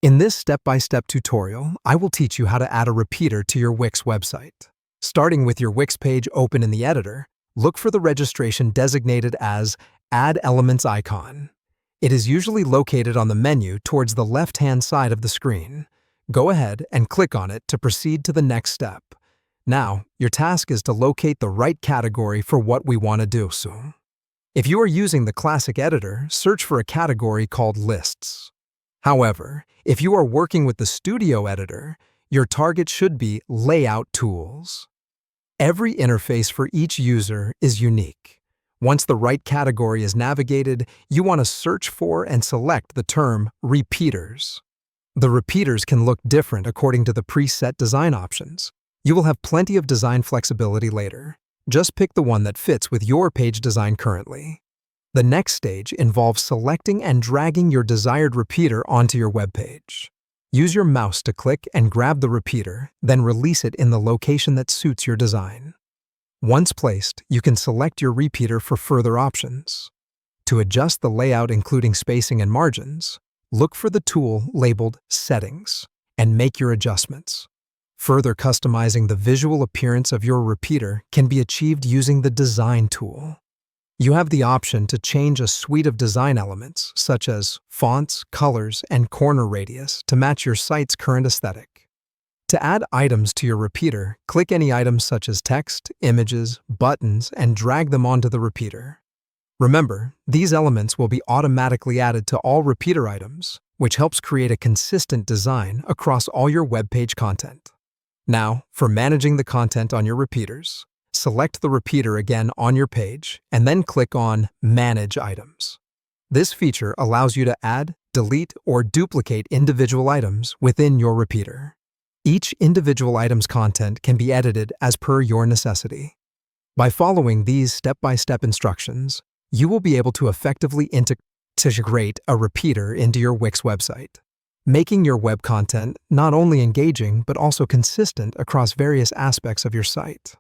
In this step-by-step tutorial, I will teach you how to add a repeater to your Wix website. Starting with your Wix page open in the editor, look for the registration designated as Add Elements icon. It is usually located on the menu towards the left-hand side of the screen. Go ahead and click on it to proceed to the next step. Now, your task is to locate the right category for what we want to do. If you are using the classic editor, search for a category called Lists. However, if you are working with the Studio editor, your target should be Layout Tools. Every interface for each user is unique. Once the right category is navigated, you want to search for and select the term Repeaters. The repeaters can look different according to the preset design options. You will have plenty of design flexibility later. Just pick the one that fits with your page design currently. The next stage involves selecting and dragging your desired repeater onto your web page. Use your mouse to click and grab the repeater, then release it in the location that suits your design. Once placed, you can select your repeater for further options. To adjust the layout including spacing and margins, look for the tool labeled Settings and make your adjustments. Further customizing the visual appearance of your repeater can be achieved using the Design tool. You have the option to change a suite of design elements, such as fonts, colors, and corner radius, to match your site's current aesthetic. To add items to your repeater, click any items such as text, images, buttons, and drag them onto the repeater. Remember, these elements will be automatically added to all repeater items, which helps create a consistent design across all your web page content. Now, for managing the content on your repeaters, select the repeater again on your page and then click on Manage Items. This feature allows you to add, delete, or duplicate individual items within your repeater. Each individual item's content can be edited as per your necessity. By following these step-by-step instructions, you will be able to effectively integrate a repeater into your Wix website, making your web content not only engaging but also consistent across various aspects of your site.